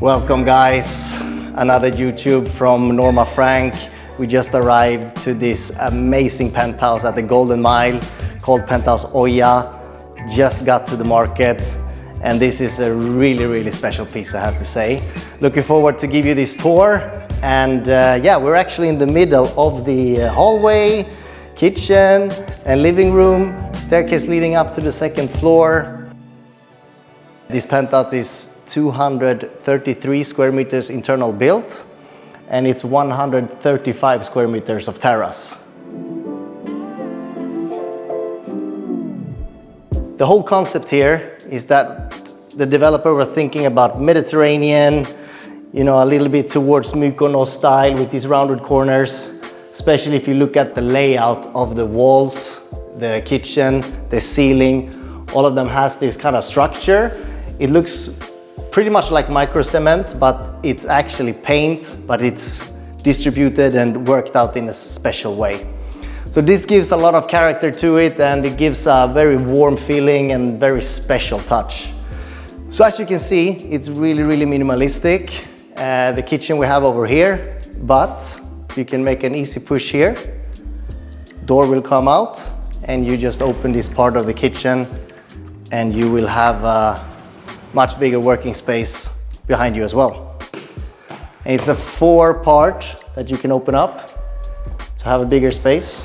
Welcome guys, another YouTube from Norma Franck. We just arrived to this amazing penthouse at the Golden Mile called Penthouse Oia. Just got to the market and this is a really special piece, I have to say. Looking forward to give you this tour, and yeah, we're actually in the middle of the hallway, kitchen and living room, staircase leading up to the second floor. This penthouse is 233 square meters internal built, and it's 135 square meters of terrace. The whole concept here is that the developer was thinking about Mediterranean, you know, a little bit towards Mykonos style with these rounded corners, especially if you look at the layout of the walls, the kitchen, the ceiling, all of them has this kind of structure. It looks pretty much like micro cement, but it's actually paint, but it's distributed and worked out in a special way. So this gives a lot of character to it, and it gives a very warm feeling and very special touch. So as you can see, it's really minimalistic. The kitchen we have over here, but you can make an easy push here. Door will come out and you just open this part of the kitchen and you will have a much bigger working space behind you as well. And it's a 4-part that you can open up to have a bigger space.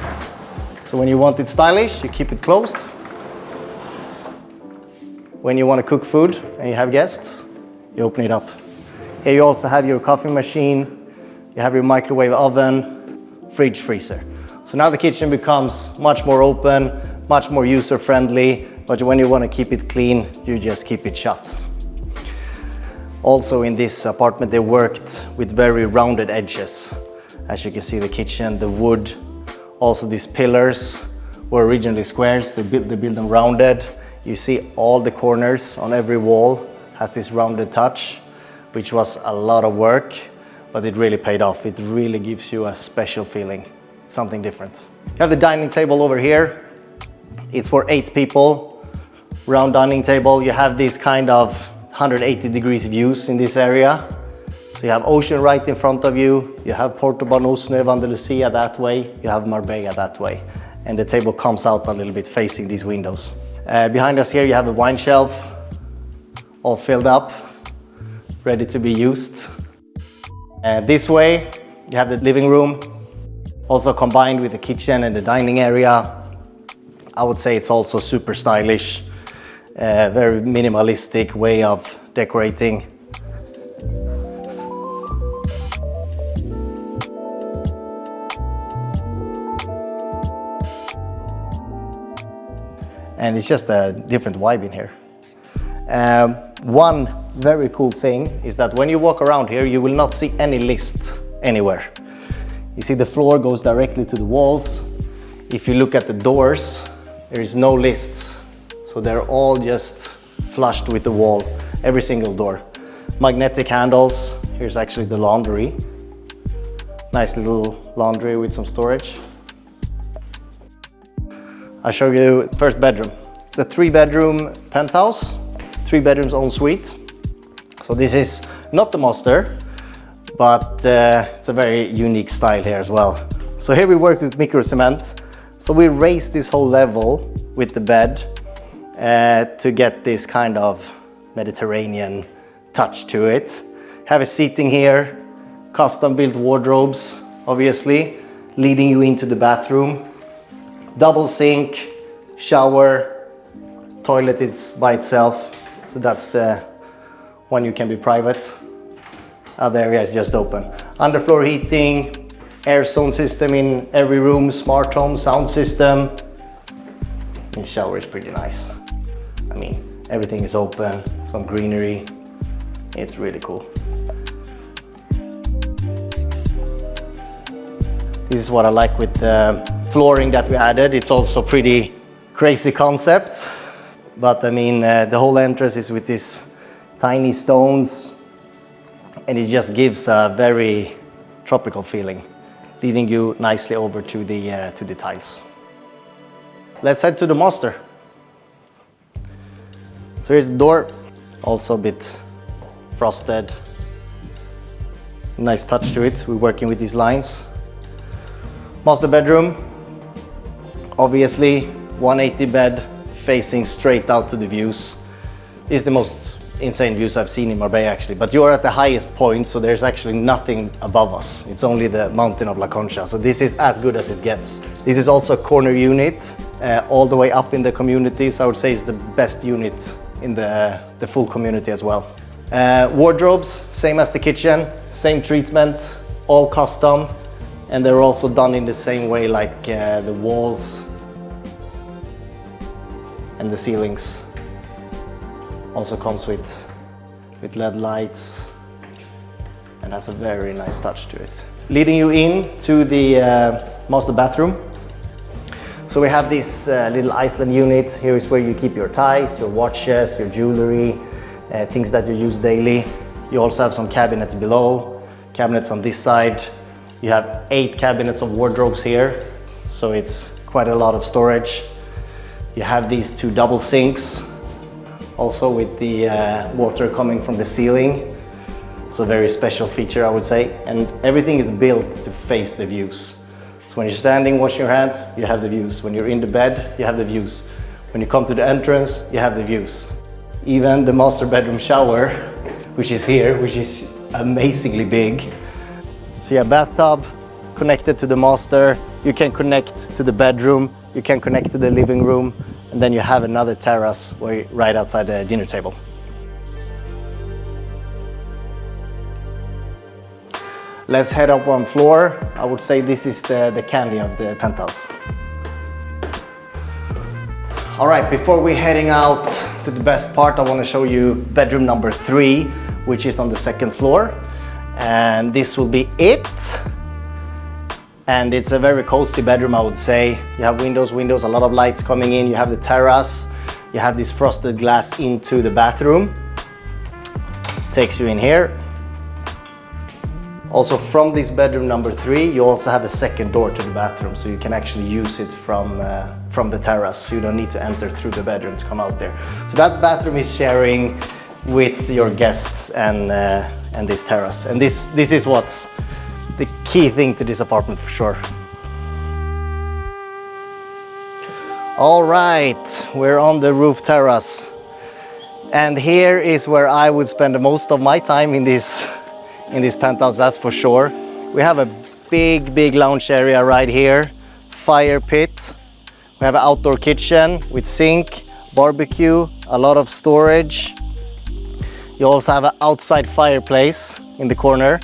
So when you want it stylish, you keep it closed. When you want to cook food and you have guests, you open it up. Here you also have your coffee machine, you have your microwave oven, fridge, freezer. So now the kitchen becomes much more open, much more user-friendly, but when you want to keep it clean, you just keep it shut. Also in this apartment, they worked with very rounded edges. As you can see, the kitchen, the wood, also these pillars were originally squares, they built them rounded. You see all the corners on every wall has this rounded touch, which was a lot of work, but it really paid off. It really gives you a special feeling, something different. You have the dining table over here. It's for 8 people, round dining table. You have these kind of 180 degrees views in this area. So you have ocean right in front of you. You have Porto Banosne, Andalusia that way. You have Marbella that way. And the table comes out a little bit facing these windows. Behind us here you have a wine shelf, all filled up, ready to be used. This way you have the living room, also combined with the kitchen and the dining area. I would say it's also super stylish, very minimalistic way of decorating. And it's just a different vibe in here. One very cool thing is that when you walk around here, you will not see any list anywhere. You see the floor goes directly to the walls. If you look at the doors, there is no lists. So they're all just flushed with the wall, every single door. Magnetic handles. Here's actually the laundry. Nice little laundry with some storage. I'll show you the first bedroom. It's a 3-bedroom penthouse, 3 bedrooms en suite. So this is not the master, but it's a very unique style here as well. So here we worked with micro cement. So we raised this whole level with the bed to get this kind of Mediterranean touch to it. Have a seating here, custom built wardrobes, obviously, leading you into the bathroom. Double sink, shower, toilet is by itself, so that's the one you can be private. Other area is just open. Underfloor heating, air zone system in every room, smart home sound system. This shower is pretty nice. I mean, everything is open, some greenery. It's really cool. This is what I like with the flooring that we added. It's also pretty crazy concept, but I mean the whole entrance is with these tiny stones, and it just gives a very tropical feeling, leading you nicely over to the tiles. Let's head to the master. So here's the door, also a bit frosted, Nice touch to it. We're working with these lines. Master bedroom, obviously 180 bed facing straight out to the views. This is the most insane views I've seen in Marbella actually, but you are at the highest point, so there's actually nothing above us. It's only the mountain of La Concha, so this is as good as it gets. This is also a corner unit, all the way up in the community, so I would say it's the best unit in the full community as well. Wardrobes, same as the kitchen, same treatment, all custom, and they're also done in the same way, like the walls and the ceilings. Also comes with LED lights and has a very nice touch to it. Leading you in to the master bathroom. So we have this little Iceland unit. Here is where you keep your ties, your watches, your jewelry, things that you use daily. You also have some cabinets below, cabinets on this side. You have 8 cabinets of wardrobes here, so it's quite a lot of storage. You have these 2 double sinks, also with the water coming from the ceiling. It's a very special feature, I would say. And everything is built to face the views. So when you're standing, washing your hands, you have the views. When you're in the bed, you have the views. When you come to the entrance, you have the views. Even the master bedroom shower, which is here, which is amazingly big. So you have bathtub connected to the master. You can connect to the bedroom. You can connect to the living room. And then you have another terrace right outside the dinner table. Let's head up one floor. I would say this is the candy of the penthouse. All right, before we're heading out to the best part, I want to show you bedroom number 3, which is on the 2nd floor. And this will be it. And it's a very cozy bedroom, I would say. You have windows, a lot of lights coming in. You have the terrace. You have this frosted glass into the bathroom. Takes you in here. Also from this bedroom number 3, you also have a second door to the bathroom, so you can actually use it from the terrace. So you don't need to enter through the bedroom to come out there. So that bathroom is sharing with your guests and this terrace. And this is what's the key thing to this apartment for sure. All right, we're on the roof terrace. And here is where I would spend the most of my time in this penthouse, that's for sure. We have a big lounge area right here, fire pit. We have an outdoor kitchen with sink, barbecue, a lot of storage. You also have an outside fireplace in the corner,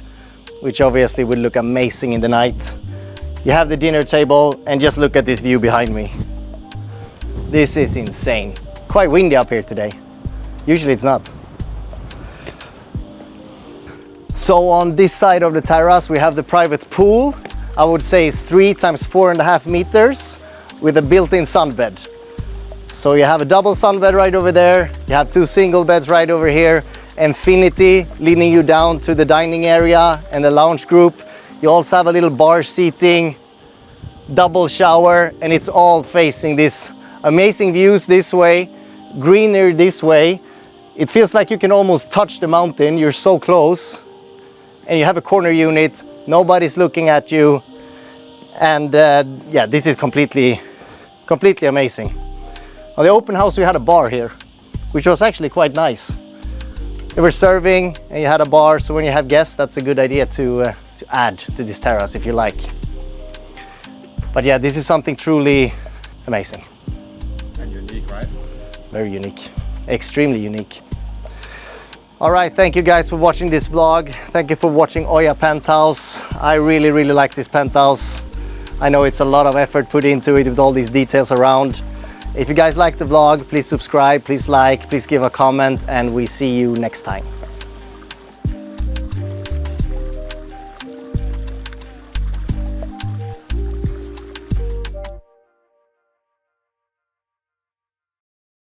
which obviously would look amazing in the night. You have the dinner table, and just look at this view behind me. This is insane. Quite windy up here today. Usually it's not. So on this side of the terrace, we have the private pool. I would say it's 3 times 4.5 meters with a built-in sunbed. So you have a double sunbed right over there. You have 2 single beds right over here. Infinity leading you down to the dining area and the lounge group. You also have a little bar seating, double shower, and it's all facing this amazing views this way, greenery this way. It feels like you can almost touch the mountain. You're so close. And you have a corner unit, nobody's looking at you. And yeah, this is completely amazing. On the open house, we had a bar here, which was actually quite nice. They were serving and you had a bar, so when you have guests, that's a good idea to add to this terrace if you like. But yeah, this is something truly amazing. And unique, right? Very unique, extremely unique. All right, thank you guys for watching this vlog. Thank you for watching Oia Penthouse. I really like this penthouse. I know it's a lot of effort put into it with all these details around. If you guys like the vlog, please subscribe, please like, please give a comment, and we see you next time.